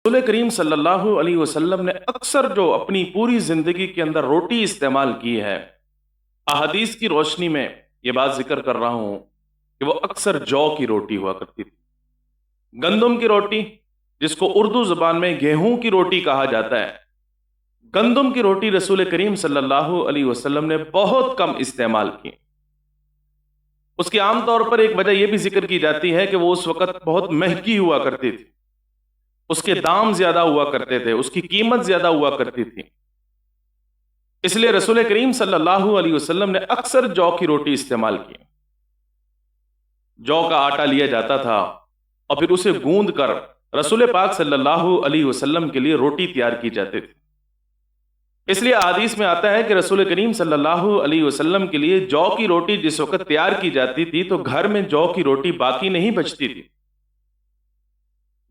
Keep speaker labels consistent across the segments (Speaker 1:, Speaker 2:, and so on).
Speaker 1: رسول کریم صلی اللہ علیہ وسلم نے اکثر جو اپنی پوری زندگی کے اندر روٹی استعمال کی ہے، احادیث کی روشنی میں یہ بات ذکر کر رہا ہوں کہ وہ اکثر جو کی روٹی ہوا کرتی تھی، گندم کی روٹی، جس کو اردو زبان میں گیہوں کی روٹی کہا جاتا ہے۔ گندم کی روٹی رسول کریم صلی اللہ علیہ وسلم نے بہت کم استعمال کی۔ اس کی عام طور پر ایک وجہ یہ بھی ذکر کی جاتی ہے کہ وہ اس وقت بہت مہنگی ہوا کرتی تھی، اس کے دام زیادہ ہوا کرتے تھے، اس کی قیمت زیادہ ہوا کرتی تھی، اس لیے رسول کریم صلی اللہ علیہ وسلم نے اکثر جو کی روٹی استعمال کی۔ جو کا آٹا لیا جاتا تھا اور پھر اسے گوندھ کر رسول پاک صلی اللہ علیہ وسلم کے لیے روٹی تیار کی جاتی تھی۔ اس لیے حدیث میں آتا ہے کہ رسول کریم صلی اللہ علیہ وسلم کے لیے جو کی روٹی جس وقت تیار کی جاتی تھی تو گھر میں جو کی روٹی باقی نہیں بچتی تھی،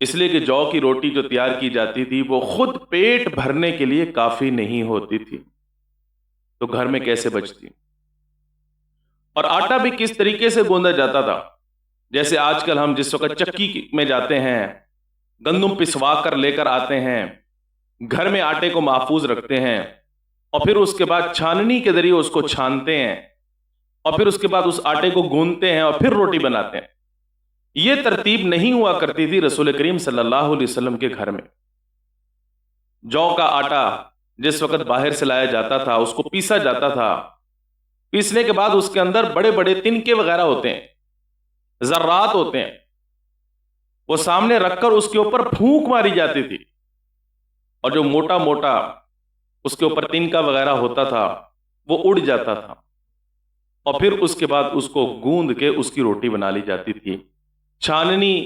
Speaker 1: اس لیے کہ جو کی روٹی جو تیار کی جاتی تھی وہ خود پیٹ بھرنے کے لیے کافی نہیں ہوتی تھی، تو گھر میں کیسے بچتی؟ اور آٹا بھی کس طریقے سے گوندا جاتا تھا؟ جیسے آج کل ہم جس وقت چکی میں جاتے ہیں، گندم پسوا کر لے کر آتے ہیں، گھر میں آٹے کو محفوظ رکھتے ہیں اور پھر اس کے بعد چھاننی کے ذریعے اس کو چھانتے ہیں اور پھر اس کے بعد اس آٹے کو گوندتے ہیں اور پھر روٹی بناتے ہیں۔ یہ ترتیب نہیں ہوا کرتی تھی رسول کریم صلی اللہ علیہ وسلم کے گھر میں۔ جو کا آٹا جس وقت باہر سے لایا جاتا تھا اس کو پیسا جاتا تھا، پیسنے کے بعد اس کے اندر بڑے بڑے تنکے وغیرہ ہوتے ہیں، ذرات ہوتے ہیں، وہ سامنے رکھ کر اس کے اوپر پھونک ماری جاتی تھی اور جو موٹا موٹا اس کے اوپر تنکا وغیرہ ہوتا تھا وہ اڑ جاتا تھا اور پھر اس کے بعد اس کو گوندھ کے اس کی روٹی بنا لی جاتی تھی۔ چھاننی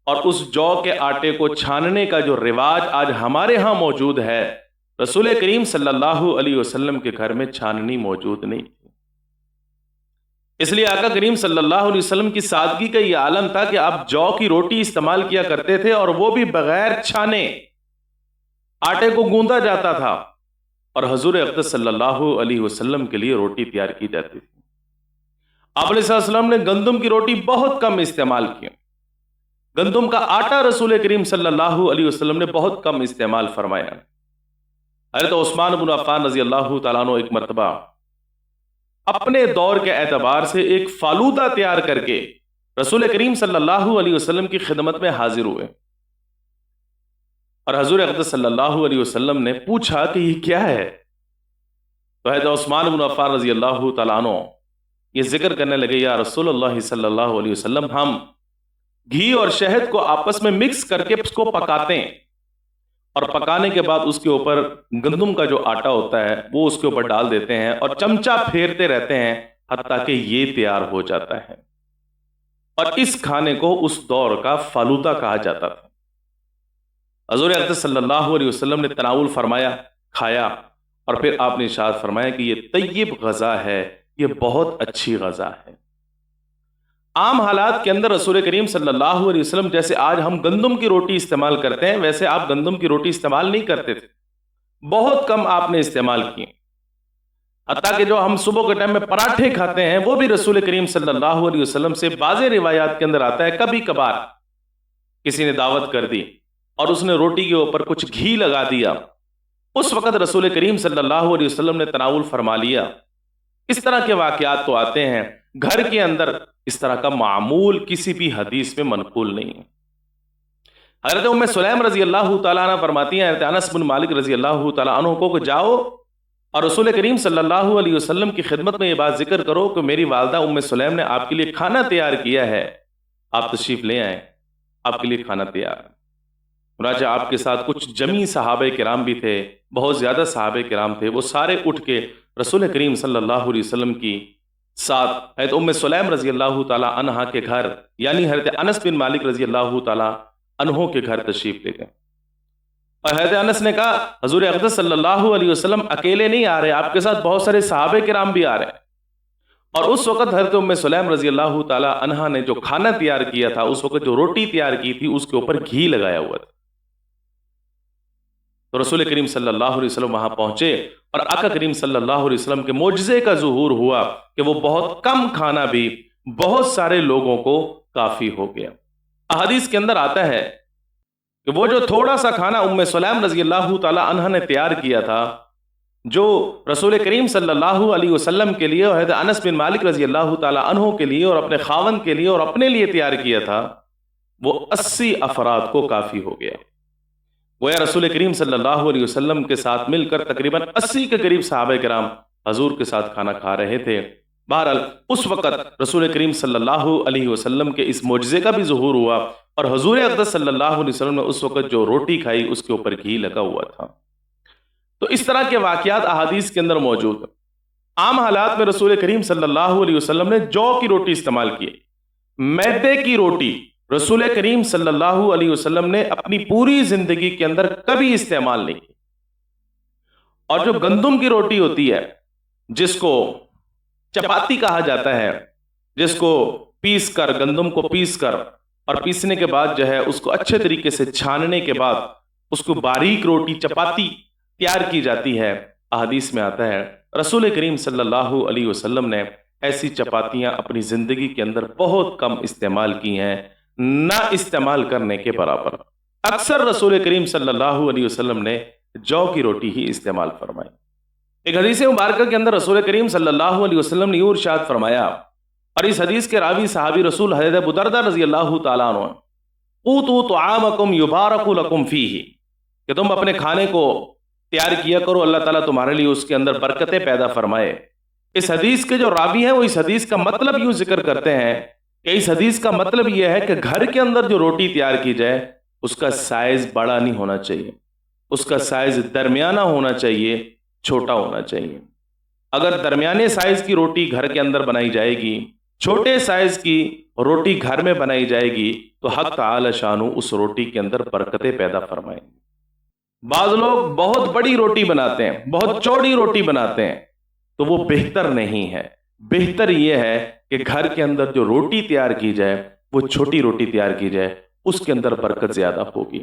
Speaker 1: اور اس جو کے آٹے کو چھاننے کا جو رواج آج ہمارے ہاں موجود ہے، رسول کریم صلی اللہ علیہ وسلم کے گھر میں چھاننی موجود نہیں تھی۔ اس لیے آقا کریم صلی اللہ علیہ وسلم کی سادگی کا یہ عالم تھا کہ آپ جو کی روٹی استعمال کیا کرتے تھے اور وہ بھی بغیر چھانے، آٹے کو گوندا جاتا تھا اور حضور اقدس صلی اللہ علیہ وسلم کے لیے روٹی تیار کی جاتی تھی۔ آپ علیہ السلام نے گندم کی روٹی بہت کم استعمال کی، گندم کا آٹا رسول کریم صلی اللہ علیہ وسلم نے بہت کم استعمال فرمایا۔ حضرت عثمان بن عفان رضی اللہ تعالیٰ عنہ ایک مرتبہ اپنے دور کے اعتبار سے ایک فالودہ تیار کر کے رسول کریم صلی اللہ علیہ وسلم کی خدمت میں حاضر ہوئے اور حضور اقدس صلی اللہ علیہ وسلم نے پوچھا کہ یہ کیا ہے؟ تو حضرت عثمان بن عفان رضی اللہ تعالیٰ عنہ یہ ذکر کرنے لگے، یا رسول اللہ صلی اللہ علیہ وسلم، ہم گھی اور شہد کو آپس میں مکس کر کے اس کو پکاتے ہیں اور پکانے کے بعد اس کے اوپر گندم کا جو آٹا ہوتا ہے وہ اس کے اوپر ڈال دیتے ہیں اور چمچہ پھیرتے رہتے ہیں حتیٰ کہ یہ تیار ہو جاتا ہے، اور اس کھانے کو اس دور کا فالودہ کہا جاتا تھا۔ حضور اقدس صلی اللہ علیہ وسلم نے تناول فرمایا، کھایا، اور پھر آپ نے ارشاد فرمایا کہ یہ طیب غذا ہے، یہ بہت اچھی غذا ہے۔ عام حالات کے اندر رسول کریم صلی اللہ علیہ وسلم جیسے آج ہم گندم کی روٹی استعمال کرتے ہیں ویسے آپ گندم کی روٹی استعمال نہیں کرتے تھے، بہت کم آپ نے استعمال کی۔ حتیٰ کہ جو ہم صبح کے ٹائم میں پراٹھے کھاتے ہیں وہ بھی رسول کریم صلی اللہ علیہ وسلم سے بعض روایات کے اندر آتا ہے کبھی کبھار کسی نے دعوت کر دی اور اس نے روٹی کے اوپر کچھ گھی لگا دیا، اس وقت رسول کریم صلی اللہ علیہ وسلم نے تناول فرما لیا۔ اس طرح کے واقعات تو آتے ہیں، گھر کے اندر اس طرح کا معمول کسی بھی حدیث میں منقول نہیں ہے۔ حضرت ام سلیم رضی اللہ تعالیٰ عنہ فرماتی ہیں، حضرت انس بن مالک رضی اللہ تعالیٰ عنہ کو کہ جاؤ اور رسول کریم صلی اللہ علیہ وسلم کی خدمت میں یہ بات ذکر کرو کہ میری والدہ ام سلیم نے آپ کے لیے کھانا تیار کیا ہے، آپ تشریف لے آئیں، آپ کے لیے کھانا تیار۔ چنانچہ آپ کے ساتھ کچھ جمی صحابہ کرام بھی تھے، بہت زیادہ صحابہ کرام تھے، وہ سارے اٹھ کے رسول کریم صلی اللہ علیہ وسلم کی ساتھ حضرت ام سلیم رضی اللہ تعالی عنہا کے گھر یعنی حضرت انس بن مالک رضی اللہ تعالی عنہ کے گھر تشریف لے گئے، اور حضرت انس نے کہا حضور اقدس صلی اللہ علیہ وسلم اکیلے نہیں آ رہے، آپ کے ساتھ بہت سارے صحابہ کرام بھی آ رہے ہیں۔ اور اس وقت حضرت ام سلیم رضی اللہ تعالی عنہا نے جو کھانا تیار کیا تھا، اس وقت جو روٹی تیار کی تھی اس کے اوپر گھی لگایا ہوا تھا۔ تو رسول کریم صلی اللہ علیہ وسلم وہاں پہنچے اور آقا کریم صلی اللہ علیہ وسلم کے معجزے کا ظہور ہوا کہ وہ بہت کم کھانا بھی بہت سارے لوگوں کو کافی ہو گیا۔ احادیث کے اندر آتا ہے کہ وہ جو تھوڑا سا کھانا ام سلیم رضی اللہ تعالی عنہ نے تیار کیا تھا، جو رسول کریم صلی اللہ علیہ وسلم کے لیے اور حضرت انس بن مالک رضی اللہ تعالی عنہ کے لیے اور اپنے خاوند کے لیے اور اپنے لیے تیار کیا تھا، وہ 80 افراد کو کافی ہو گیا۔ گویا رسول کریم صلی اللہ علیہ وسلم کے ساتھ مل کر تقریباً 80 کے قریب صحابہ کرام حضور کے ساتھ کھانا کھا رہے تھے۔ بہرحال اس وقت رسول کریم صلی اللہ علیہ وسلم کے اس معجزے کا بھی ظہور ہوا، اور حضور اقدس صلی اللہ علیہ وسلم نے اس وقت جو روٹی کھائی اس کے اوپر گھی لگا ہوا تھا۔ تو اس طرح کے واقعات احادیث کے اندر موجود ہیں۔ عام حالات میں رسول کریم صلی اللہ علیہ وسلم نے جو کی روٹی استعمال کی، میدے کی روٹی رسول کریم صلی اللہ علیہ وسلم نے اپنی پوری زندگی کے اندر کبھی استعمال نہیں کی۔ اور جو گندم کی روٹی ہوتی ہے، جس کو چپاتی کہا جاتا ہے، جس کو پیس کر، گندم کو پیس کر اور پیسنے کے بعد جو ہے اس کو اچھے طریقے سے چھاننے کے بعد اس کو باریک روٹی چپاتی تیار کی جاتی ہے، احادیث میں آتا ہے رسول کریم صلی اللہ علیہ وسلم نے ایسی چپاتیاں اپنی زندگی کے اندر بہت کم استعمال کی ہیں، نہ استعمال کرنے کے برابر۔ اکثر رسول کریم صلی اللہ علیہ وسلم نے جو کی روٹی ہی استعمال فرمائی۔ ایک حدیث مبارکہ کے اندر رسول کریم صلی اللہ علیہ وسلم نے یہ ارشاد فرمایا، اور اس حدیث کے راوی صحابی رسول حضرت ابو درداء رضی اللہ تعالیٰ عنہ، قوتوا طعامکم یبارک لکم فیہ، کہ تم اپنے کھانے کو تیار کیا کرو، اللہ تعالیٰ تمہارے لیے اس کے اندر برکتیں پیدا فرمائے۔ اس حدیث کے جو راوی ہیں وہ اس حدیث کا مطلب یوں ذکر کرتے ہیں کہ اس حدیث کا مطلب یہ ہے کہ گھر کے اندر جو روٹی تیار کی جائے اس کا سائز بڑا نہیں ہونا چاہیے، اس کا سائز درمیانہ ہونا چاہیے، چھوٹا ہونا چاہیے۔ اگر درمیانے سائز کی روٹی گھر کے اندر بنائی جائے گی، چھوٹے سائز کی روٹی گھر میں بنائی جائے گی، تو حق تعالی شانہ اس روٹی کے اندر برکتیں پیدا فرمائیں گے۔ بعض لوگ بہت بڑی روٹی بناتے ہیں، بہت چوڑی روٹی بناتے ہیں، تو وہ بہتر نہیں ہے۔ بہتر یہ ہے کہ گھر کے اندر جو روٹی تیار کی جائے وہ چھوٹی روٹی تیار کی جائے، اس کے اندر برکت زیادہ ہوگی۔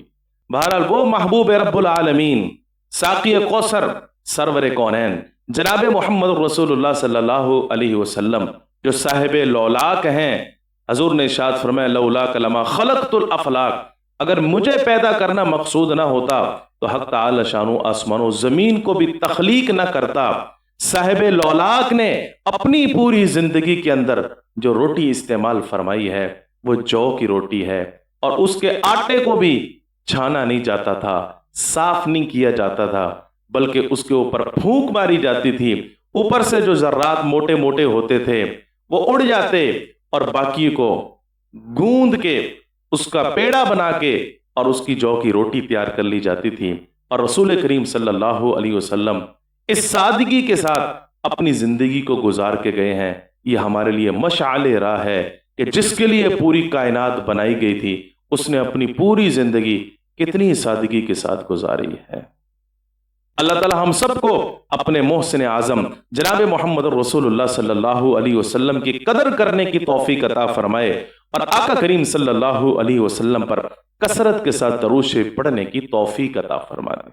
Speaker 1: بہرحال وہ محبوب رب العالمین، ساقی کوثر، سرور کونین، جناب محمد رسول اللہ صلی اللہ علیہ وسلم، جو صاحب لولاک ہیں، حضور نے ارشاد فرمایا لولاک لما خلقت الافلاک، اگر مجھے پیدا کرنا مقصود نہ ہوتا تو حق تعالی شانہ آسمان و زمین کو بھی تخلیق نہ کرتا۔ صاحب لولاک نے اپنی پوری زندگی کے اندر جو روٹی استعمال فرمائی ہے وہ جو کی روٹی ہے، اور اس کے آٹے کو بھی چھانا نہیں جاتا تھا، صاف نہیں کیا جاتا تھا، بلکہ اس کے اوپر پھونک ماری جاتی تھی، اوپر سے جو ذرات موٹے موٹے ہوتے تھے وہ اڑ جاتے، اور باقی کو گوند کے اس کا پیڑا بنا کے اور اس کی جو کی روٹی تیار کر لی جاتی تھی۔ اور رسول کریم صلی اللہ علیہ وسلم اس سادگی کے ساتھ اپنی زندگی کو گزار کے گئے ہیں۔ یہ ہمارے لیے مشعل راہ ہے کہ جس کے لیے پوری کائنات بنائی گئی تھی اس نے اپنی پوری زندگی کتنی سادگی کے ساتھ گزاری ہے۔ اللہ تعالی ہم سب کو اپنے محسن اعظم جناب محمد رسول اللہ صلی اللہ علیہ وسلم کی قدر کرنے کی توفیق عطا فرمائے، اور آقا کریم صلی اللہ علیہ وسلم پر کثرت کے ساتھ درود شریف پڑھنے کی توفیق عطا فرمائے۔